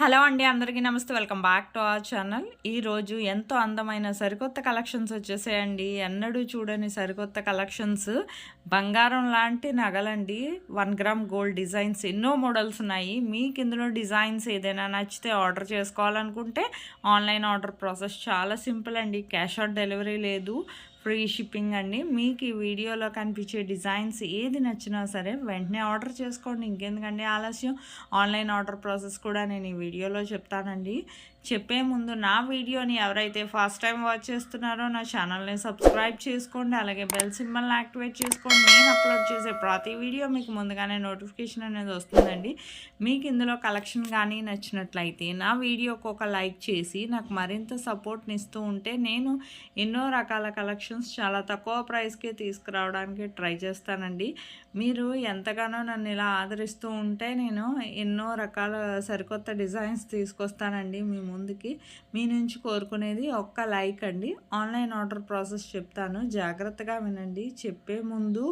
Hello అండి, అందరికీ నమస్తే. Welcome back to our channel. ఈరోజు ఎంతో అందమైన సరికొత్త కలెక్షన్స్ వచ్చేసాయండి. ఎన్నడూ చూడని సరికొత్త కలెక్షన్స్, బంగారం లాంటి నగలండి. 1 గ్రామ్ గోల్డ్ డిజైన్స్ ఎన్నో మోడల్స్ ఉన్నాయి. మీకు ఇందులో డిజైన్స్ ఏదైనా నచ్చితే ఆర్డర్ చేసుకోవాలనుకుంటే ఆన్లైన్ ఆర్డర్ ప్రాసెస్ చాలా సింపుల్ అండి. క్యాష్ ఆన్ డెలివరీ లేదు, ఫ్రీ షిప్పింగ్ అండి. మీకు ఈ వీడియోలో కనిపించే డిజైన్స్ ఏది నచ్చినా సరే వెంటనే ఆర్డర్ చేసుకోండి. ఇంకెందుకండి ఆలస్యం, ఆన్లైన్ ఆర్డర్ ప్రాసెస్ కూడా నేను ఈ వీడియోలో చెప్తానండి. చెప్పే ముందు నా వీడియోని ఎవరైతే ఫస్ట్ టైం వాచ్ చేస్తున్నారో నా ఛానల్ని సబ్స్క్రైబ్ చేసుకోండి. అలాగే బెల్ సింబల్ని యాక్టివేట్ చేసుకోండి. నేను అప్లోడ్ చేసే ప్రతి వీడియో మీకు ముందుగానే నోటిఫికేషన్ అనేది వస్తుందండి. మీకు ఇందులో కలెక్షన్ కానీ నచ్చినట్లయితే నా వీడియోకి ఒక లైక్ చేసి నాకు మరింత సపోర్ట్ని ఇస్తూ ఉంటే నేను ఎన్నో రకాల కలెక్షన్స్ చాలా తక్కువ ప్రైస్కే తీసుకురావడానికి ట్రై చేస్తానండి. మీరు ఎంతగానో నన్ను ఇలా ఆదరిస్తూ ఉంటే నేను ఎన్నో రకాల సరికొత్త డిజైన్స్ తీసుకొస్తానండి మీ ముందుకి. మీ నుంచి కోరుకునేది ఒక్క లైక్ అండి. ఆన్లైన్ ఆర్డర్ ప్రాసెస్ చెప్తాను, జాగ్రత్తగా వినండి. చెప్పే ముందు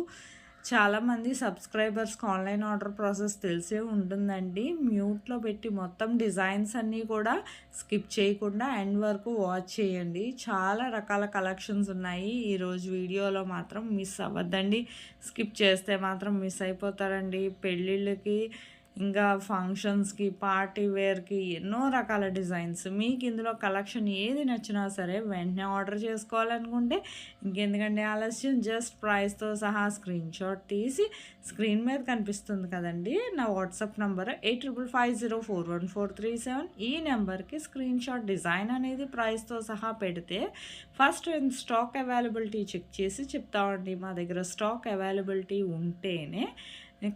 చాలామంది సబ్స్క్రైబర్స్కి ఆన్లైన్ ఆర్డర్ ప్రాసెస్ తెలిసే ఉంటుందండి. మ్యూట్లో పెట్టి మొత్తం డిజైన్స్ అన్నీ కూడా స్కిప్ చేయకుండా ఎండ్ వరకు వాచ్ చేయండి. చాలా రకాల కలెక్షన్స్ ఉన్నాయి. ఈరోజు వీడియోలో మాత్రం మిస్ అవ్వద్దండి. స్కిప్ చేస్తే మాత్రం మిస్ అయిపోతారండి. పెళ్ళిళ్ళకి, ఇంకా ఫంక్షన్స్కి, పార్టీ వేర్కి ఎన్నో రకాల డిజైన్స్. మీకు ఇందులో కలెక్షన్ ఏది నచ్చినా సరే వెంటనే ఆర్డర్ చేసుకోవాలనుకుంటే ఇంకెందుకంటే ఆలస్యం, జస్ట్ ప్రైస్తో సహా స్క్రీన్ షాట్ తీసి స్క్రీన్ మీద కనిపిస్తుంది కదండి నా వాట్సాప్ నెంబర్ 8550414437. ఈ నెంబర్కి స్క్రీన్ షాట్ డిజైన్ అనేది ప్రైస్తో సహా పెడితే ఫస్ట్ స్టాక్ అవైలబిలిటీ చెక్ చేసి చెప్తామండి. మా దగ్గర స్టాక్ అవైలబిలిటీ ఉంటేనే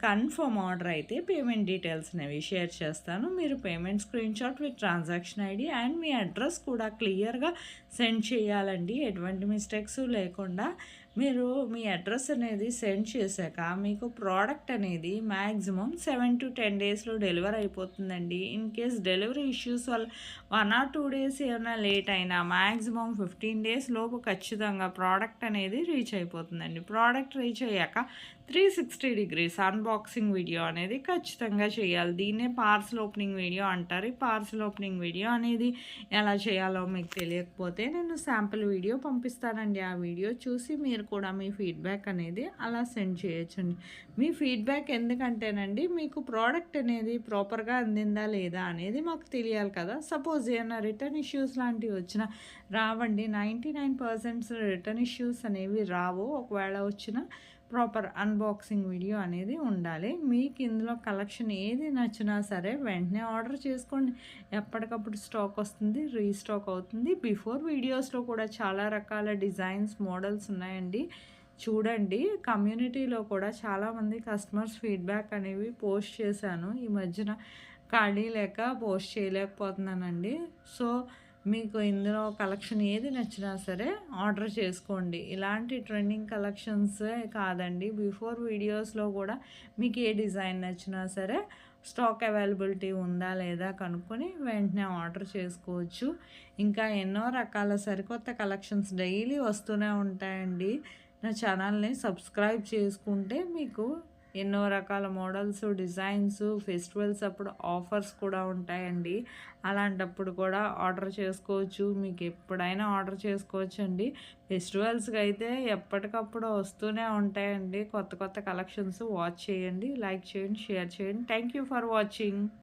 కన్ఫర్మ్ ఆర్డర్ అయితే పేమెంట్ డీటెయిల్స్ అనేవి షేర్ చేస్తాను. మీరు payment screen shot with transaction ID and me address కూడా క్లియర్గా సెండ్ చేయాలండి. ఎటువంటి మిస్టేక్స్ లేకుండా మీరు మీ అడ్రస్ అనేది సెండ్ చేశాక మీకు ప్రోడక్ట్ అనేది మ్యాక్సిమం 7 to 10 డేస్లో డెలివర్ అయిపోతుందండి. ఇన్ కేస్ డెలివరీ ఇష్యూస్ వల్ల 1 or 2 డేస్ ఏమైనా లేట్ అయినా మ్యాక్సిమం 15 డేస్ లోపు ఖచ్చితంగా ప్రోడక్ట్ అనేది రీచ్ అయిపోతుందండి. ప్రోడక్ట్ రీచ్ అయ్యాక 360 degrees అన్బాక్సింగ్ వీడియో అనేది ఖచ్చితంగా చేయాలి. దీన్నే పార్సల్ ఓపెనింగ్ వీడియో అంటారు. ఈ పార్సల్ ఓపెనింగ్ వీడియో అనేది ఎలా చేయాలో మీకు తెలియకపోతే నేను శాంపిల్ వీడియో పంపిస్తానండి. ఆ వీడియో చూసి మీరు కూడా మీ ఫీడ్బ్యాక్ అనేది అలా సెండ్ చేయొచ్చండి. మీ ఫీడ్బ్యాక్ ఎందుకంటేనండి మీకు ప్రోడక్ట్ అనేది ప్రాపర్గా అందిందా లేదా అనేది మాకు తెలియాలి కదా. సపోజ్ ఏమైనా రిటర్న్ ఇష్యూస్ లాంటివి వచ్చినా రావండి. 99% రిటర్న్ ఇష్యూస్ అనేవి రావు. ఒకవేళ వచ్చినా ప్రాపర్ అన్బాక్సింగ్ వీడియో అనేది ఉండాలి. మీకు ఇందులో కలెక్షన్ ఏది నచ్చినా సరే వెంటనే ఆర్డర్ చేసుకోండి. ఎప్పటికప్పుడు స్టాక్ వస్తుంది, రీస్టాక్ అవుతుంది. బిఫోర్ వీడియోస్లో కూడా చాలా రకాల డిజైన్స్, మోడల్స్ ఉన్నాయండి. చూడండి. కమ్యూనిటీలో కూడా చాలామంది కస్టమర్స్ ఫీడ్బ్యాక్ అనేవి పోస్ట్ చేశాను. ఈ మధ్యన ఖాళీ లేక పోస్ట్ చేయలేకపోతున్నానండి. సో మీకు ఇందులో కలెక్షన్ ఏది నచ్చినా సరే ఆర్డర్ చేసుకోండి. ఇలాంటి ట్రెండింగ్ కలెక్షన్సే కాదండి, బిఫోర్ వీడియోస్లో కూడా మీకు ఏ డిజైన్ నచ్చినా సరే స్టాక్ అవైలబిలిటీ ఉందా లేదా కనుక్కొని వెంటనే ఆర్డర్ చేసుకోవచ్చు. ఇంకా ఎన్నో రకాల సరికొత్త కలెక్షన్స్ డైలీ వస్తూనే ఉంటాయండి. నా ఛానల్ని సబ్స్క్రైబ్ చేసుకుంటే మీకు ఎన్నో రకాల మోడల్స్, డిజైన్స్, ఫెస్టివల్స్ అప్పుడు ఆఫర్స్ కూడా ఉంటాయండి. అలాంటప్పుడు కూడా ఆర్డర్ చేసుకోవచ్చు. మీకు ఎప్పుడైనా ఆర్డర్ చేసుకోవచ్చండి. ఫెస్టివల్స్కి అయితే ఎప్పటికప్పుడు వస్తూనే ఉంటాయండి కొత్త కొత్త కలెక్షన్స్. వాచ్ చేయండి, లైక్ చేయండి, షేర్ చేయండి. Thank you for watching.